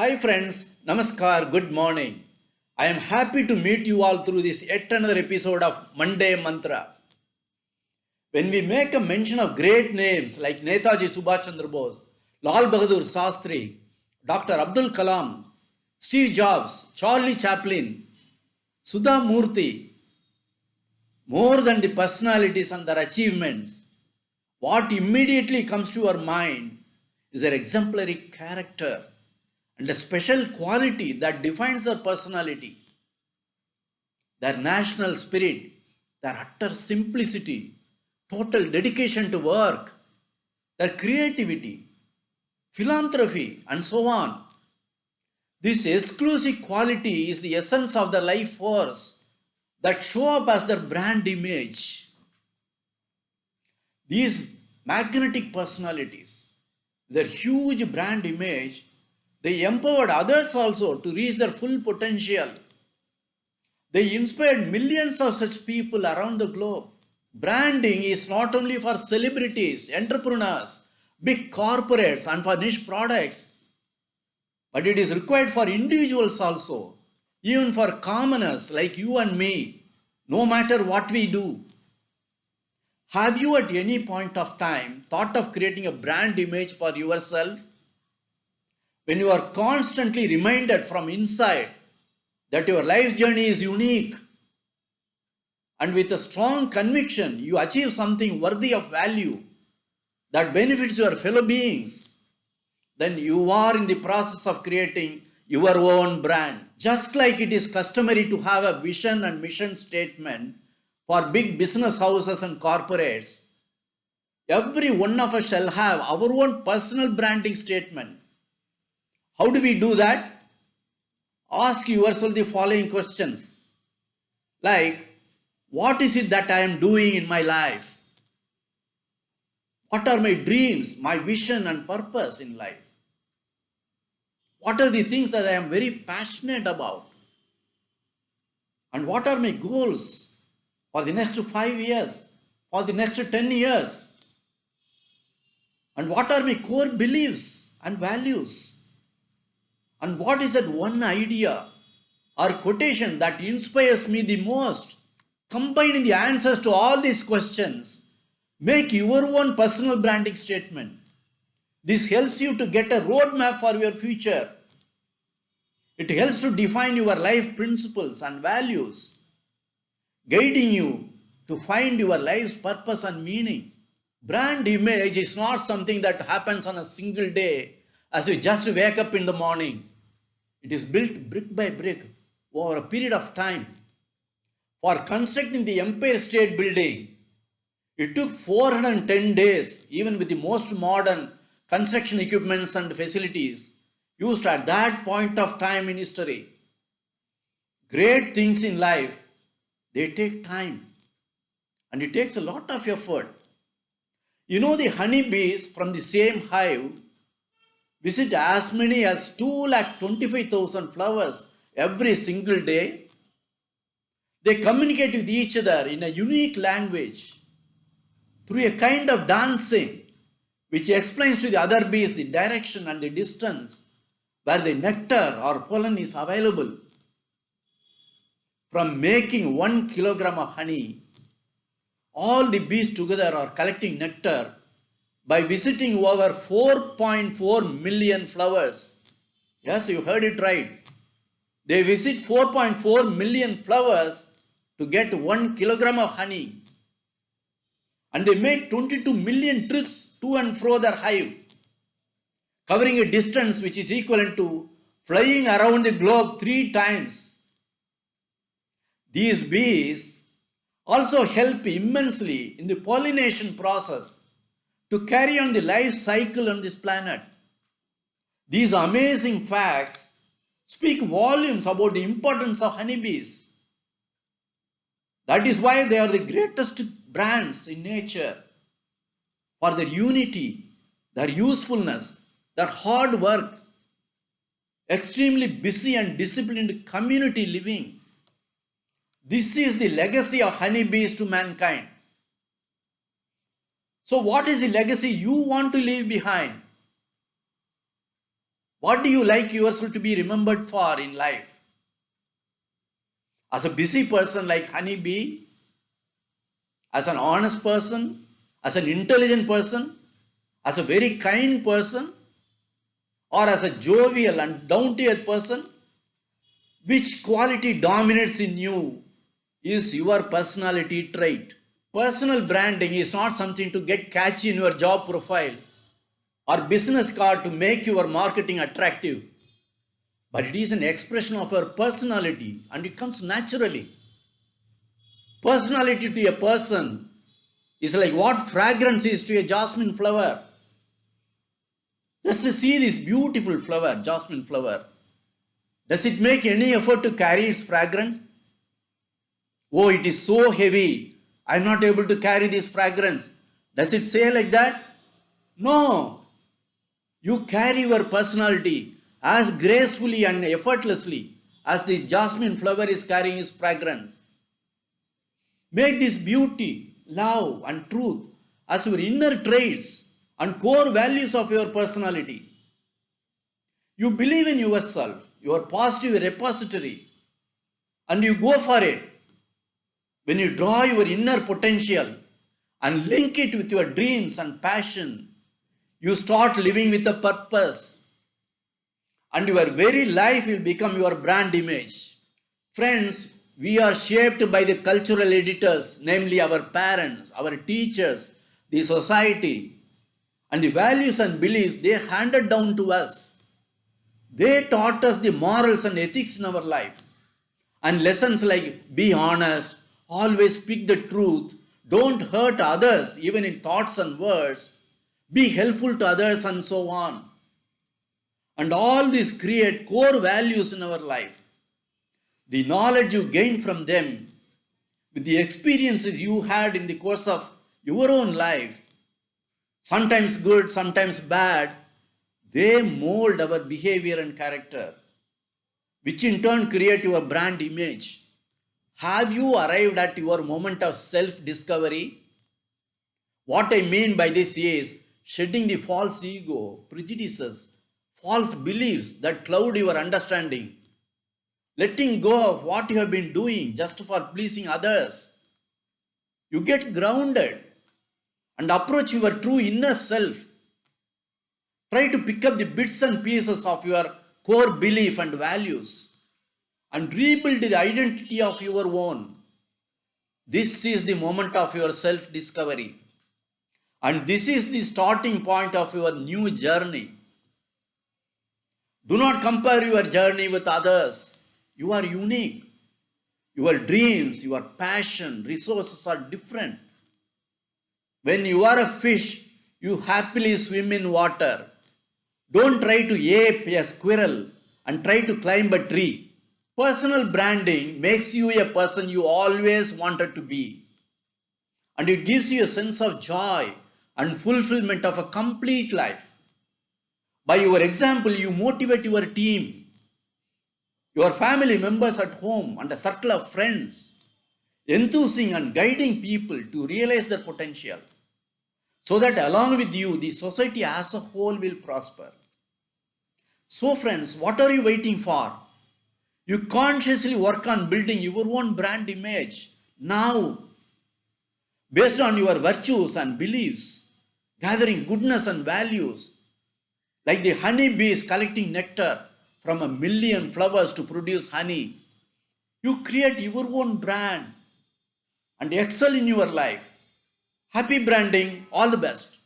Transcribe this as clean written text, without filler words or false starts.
Hi friends, Namaskar, good morning. I am happy to meet you all through this yet another episode of Monday Mantra. When we make a mention of great names like Netaji Subhash Chandra Bose, Lal Bahadur Shastri, Dr. Abdul Kalam, Steve Jobs, Charlie Chaplin, Sudha Murthy, more than the personalities and their achievements, what immediately comes to our mind is their exemplary character and a special quality that defines their personality, their national spirit, their utter simplicity, total dedication to work, their creativity, philanthropy, and so on. This exclusive quality is the essence of the life force that show up as their brand image. These magnetic personalities, their huge brand image, they empowered others also to reach their full potential. They inspired millions of such people around the globe. Branding is not only for celebrities, entrepreneurs, big corporates, and for niche products, but it is required for individuals also, even for commoners like you and me, no matter what we do. Have you at any point of time thought of creating a brand image for yourself? When you are constantly reminded from inside that your life journey is unique, and with a strong conviction you achieve something worthy of value that benefits your fellow beings, then you are in the process of creating your own brand. Just like it is customary to have a vision and mission statement for big business houses and corporates, every one of us shall have our own personal branding statement. How do we do that? Ask yourself the following questions like, what is it that I am doing in my life? What are my dreams, my vision and purpose in life? What are the things that I am very passionate about? And what are my goals for the next 5 years, for the next 10 years? And what are my core beliefs and values? And what is that one idea or quotation that inspires me the most? Combining the answers to all these questions, make your own personal branding statement. This helps you to get a roadmap for your future. It helps to define your life principles and values, guiding you to find your life's purpose and meaning. Brand image is not something that happens on a single day as you just wake up in the morning. It is built brick by brick over a period of time. For constructing the Empire State Building, it took 410 days, even with the most modern construction equipments and facilities used at that point of time in history. Great things in life, they take time and it takes a lot of effort. You know, the honeybees from the same hive visit as many as 225,000 flowers every single day. They communicate with each other in a unique language through a kind of dancing which explains to the other bees the direction and the distance where the nectar or pollen is available. From making 1 kilogram of honey, all the bees together are collecting nectar by visiting over 4.4 million flowers. Yes, you heard it right. They visit 4.4 million flowers to get 1 kilogram of honey. And they make 22 million trips to and fro their hive, covering a distance which is equivalent to flying around the globe 3 times. These bees also help immensely in the pollination process to carry on the life cycle on this planet. These amazing facts speak volumes about the importance of honeybees. That is why they are the greatest brands in nature for their unity, their usefulness, their hard work, extremely busy and disciplined community living. This is the legacy of honeybees to mankind. So what is the legacy you want to leave behind? What do you like yourself to be remembered for in life? As a busy person like honeybee, as an honest person, as an intelligent person, as a very kind person, or as a jovial and down-to-earth person? Which quality dominates in you is your personality trait. Personal branding is not something to get catchy in your job profile or business card to make your marketing attractive, but it is an expression of your personality and it comes naturally. Personality to a person is like what fragrance is to a jasmine flower. Just to see this beautiful flower, jasmine flower. Does it make any effort to carry its fragrance? Oh, it is so heavy. I'm not able to carry this fragrance. Does it say like that? No. You carry your personality as gracefully and effortlessly as this jasmine flower is carrying its fragrance. Make this beauty, love, and truth as your inner traits and core values of your personality. You believe in yourself, your positive repository, and you go for it. When you draw your inner potential and link it with your dreams and passion, you start living with a purpose, and your very life will become your brand image. Friends, we are shaped by the cultural editors, namely our parents, our teachers, the society, and the values and beliefs they handed down to us. They taught us the morals and ethics in our life. And lessons like be honest, always speak the truth, don't hurt others even in thoughts and words, be helpful to others, and so on. And all these create core values in our life. The knowledge you gain from them, with the experiences you had in the course of your own life, sometimes good, sometimes bad, they mold our behavior and character, which in turn create your brand image. Have you arrived at your moment of self-discovery? What I mean by this is shedding the false ego, prejudices, false beliefs that cloud your understanding. Letting go of what you have been doing just for pleasing others. You get grounded and approach your true inner self. Try to pick up the bits and pieces of your core belief and values and rebuild the identity of your own. This is the moment of your self-discovery. And this is the starting point of your new journey. Do not compare your journey with others. You are unique. Your dreams, your passion, resources are different. When you are a fish, you happily swim in water. Don't try to ape a squirrel and try to climb a tree. Personal branding makes you a person you always wanted to be. And it gives you a sense of joy and fulfillment of a complete life. By your example, you motivate your team, your family members at home, and a circle of friends, enthusing and guiding people to realize their potential, so that along with you, the society as a whole will prosper. So friends, what are you waiting for? You consciously work on building your own brand image now, based on your virtues and beliefs, gathering goodness and values, like the honey bee is collecting nectar from a million flowers to produce honey. You create your own brand and excel in your life. Happy branding, all the best.